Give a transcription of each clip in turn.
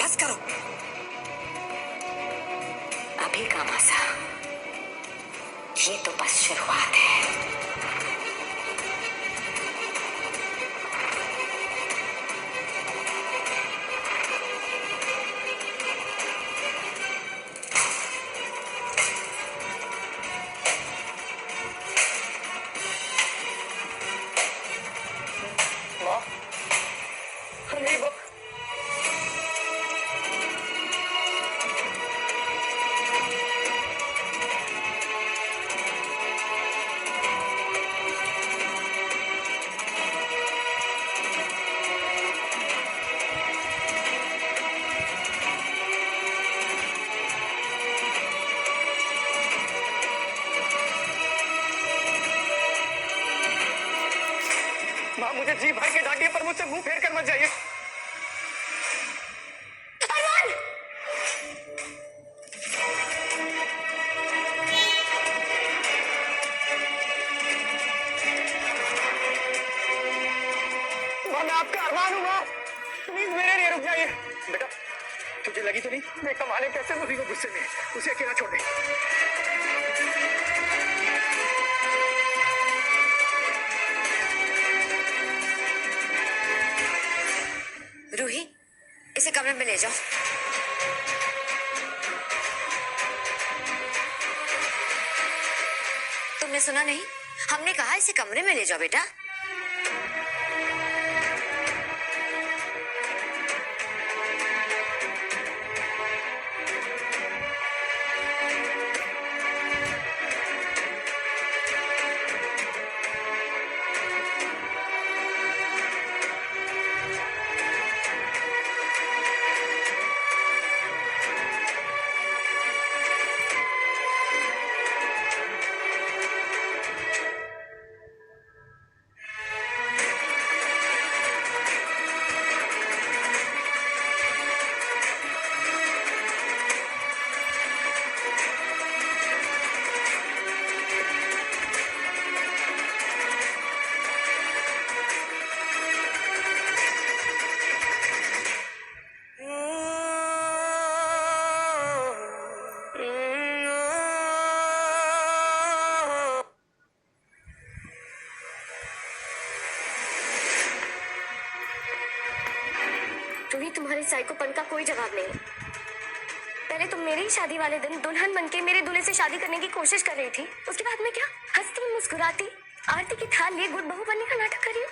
बस करो। अभी का मजा, ये तो बस शुरुआत है। माँ मुझे जी भर के डांटिए पर मुझसे मुंह फेर कर मत जाइए। माँ मैं आपका अरमान हूँ माँ, प्लीज मेरे लिए रुक जाइए। बेटा तुझे लगी तो नहीं मैं कमाने कैसे मूवी को गुस्से में, उसे अकेला छोड़ दे। रूही, इसे कमरे में ले जाओ। तुमने सुना नहीं? हमने कहा इसे कमरे में ले जाओ बेटा। रूही, तुम्हारे साइकोपन का कोई जवाब नहीं। पहले तुम मेरी शादी वाले दिन दुल्हन बनके मेरे दूल्हे से शादी करने की कोशिश कर रही थी, उसके बाद मैं क्या हंसती मुस्कुराती आरती की थाल लिए गुड़ बहू बनने का नाटक कर रही हूँ।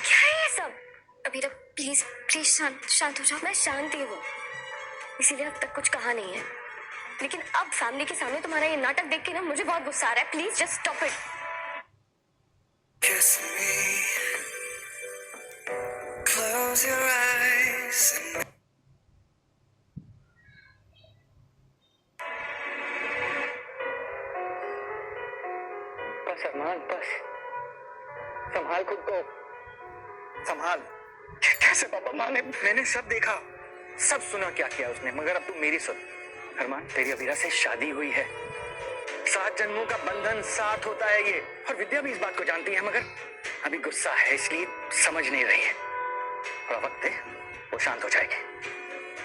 क्या है ये सब? अबीरा प्लीज प्लीज शांत हो जाओ। मैं शांति हूँ, इसीलिए अब तक कुछ कहा नहीं है, लेकिन अब फैमिली के सामने तुम्हारा ये नाटक देख के ना मुझे बहुत गुस्सा आ रहा है। Please just stop it. Close your eyes and बस अरमान बस, संभाल खुद को, संभाल। कैसे पापा माँ ने, मैंने सब देखा सब सुना क्या किया उसने, मगर अब तू मेरी सुन। अरमान तेरी अबीरा से शादी हुई है, 7 जन्मों का बंधन साथ होता है ये, और विद्या भी इस बात को जानती है, मगर अभी गुस्सा है इसलिए समझ नहीं रही है। थोड़ा वक्त दे, वो शांत हो जाएगी।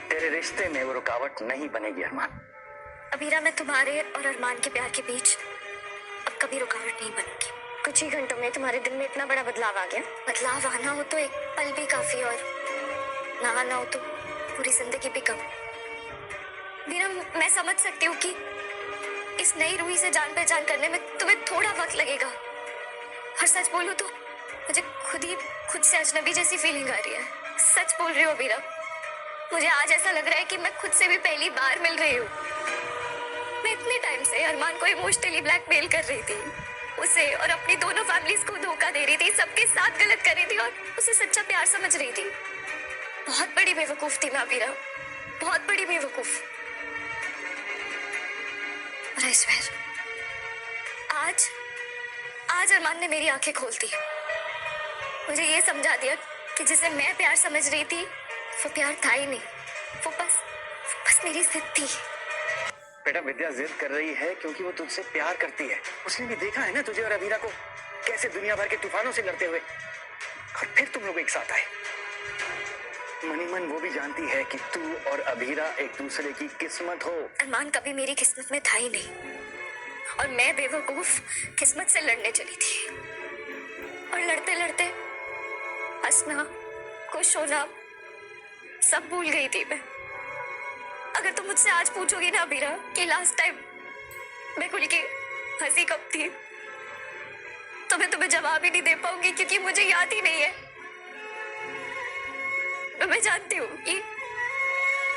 तेरे रिश्ते में वो रुकावट नहीं बनेगी अरमान। अबीरा मैं तुम्हारे और अरमान के प्यार के बीच अब कभी रुकावट नहीं बनेगी। कुछ ही घंटों में तुम्हारे दिल में इतना बड़ा बदलाव आ गया। बदलाव आना हो तो एक पल भी काफी, और ना आना हो तो पूरी जिंदगी भी कम। बीरा मैं समझ सकती हूँ कि इस नई रूही से जान पहचान करने में तुम्हें थोड़ा वक्त लगेगा, और सच बोलूं तो मुझे खुद से अजनबी जैसी फीलिंग आ रही है। सच बोल रही हूँ बीरा, मुझे आज ऐसा लग रहा है कि मैं खुद से भी पहली बार मिल रही हूँ। मैं इतने टाइम से अरमान को इमोशनली ब्लैकमेल कर रही थी, उसे और अपनी दोनों फैमिलीज को धोखा दे रही थी, सबके साथ गलत कर रही थी और उसे सच्चा प्यार समझ रही थी। बहुत बड़ी बेवकूफ थी मैं अबीरा, बहुत बड़ी बेवकूफ। और I swear, आज अरमान ने मेरी आंखें खोल दी, मुझे ये समझा दिया कि जिसे मैं प्यार समझ रही थी वो प्यार था ही नहीं, वो बस मेरी जिद थी। बेटा विद्या जिद कर रही है क्योंकि वो तुझसे प्यार करती है। उसने भी देखा है ना तुझे और अबीरा को कैसे दुनिया भर के तूफानों से लड़ते हुए, और फिर तुम लोग एक साथ आए। मनी मन वो भी जानती है कि तू और अभीरा एक दूसरे की किस्मत हो। अरमान कभी मेरी किस्मत में था ही नहीं, और मैं बेवकूफ किस्मत से लड़ने चली थी, और लड़ते लड़ते हंसना, खुश होना सब भूल गई थी मैं। अगर तुम मुझसे आज पूछोगी ना अभीरा कि लास्ट टाइम मैं खुल के हंसी कब थी, तो मैं तुम्हें जवाब ही नहीं दे पाऊंगी, क्योंकि मुझे याद ही नहीं है। मैं जानती हूँ कि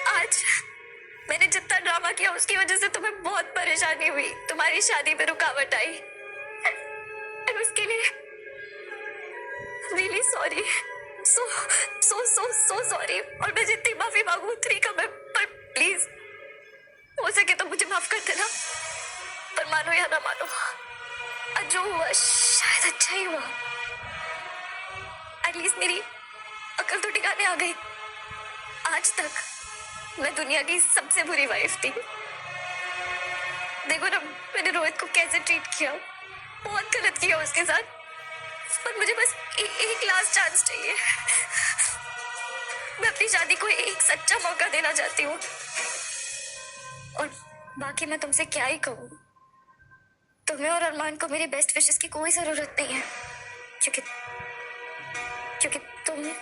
आज मैंने जितना ड्रामा किया उसकी वजह से तुम्हें बहुत परेशानी हुई, तुम्हारी शादी में रुकावट आई, और उसके लिए रियली सॉरी, सो सो सो सो सॉरी। और मैं जितनी माफी मांगू उतनी कम है, पर प्लीज हो सके तो मुझे माफ कर देना, पर मानो या ना मानो, और जो हुआ शायद अच्छा ही हुआ। एटलीस्ट मेरी अकल तो ठिकाने आ गई। आज तक मैं दुनिया की सबसे बुरी वाइफ थी। देखो ना मैंने रोहित को कैसे ट्रीट किया, बहुत गलत किया उसके साथ, पर मुझे बस एक लास्ट चांस चाहिए। मैं अपनी शादी को एक सच्चा मौका देना चाहती हूँ, और बाकी मैं तुमसे क्या ही कहूँ। तुम्हें और अरमान को मेरी बेस्ट विशेस की कोई जरूरत नहीं है, क्योंकि तुम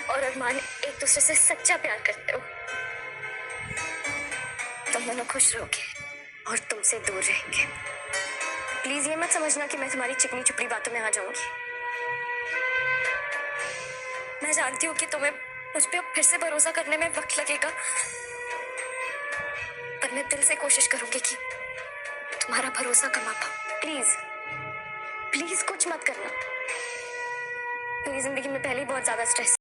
और अरमान एक दूसरे से सच्चा प्यार करते हो। तुम दोनों खुश रहोगे और तुमसे दूर रहेंगे। प्लीज ये मत समझना कि मैं तुम्हारी चिकनी चुपड़ी बातों में आ जाऊंगी। मैं जानती हूँ कि तुम्हें मुझ पे फिर से भरोसा करने में वक्त लगेगा, पर मैं दिल से कोशिश करूंगी कि तुम्हारा भरोसा कमा पाऊं। प्लीज प्लीज कुछ मत करना। मेरी जिंदगी में पहले ही बहुत ज्यादा स्ट्रेस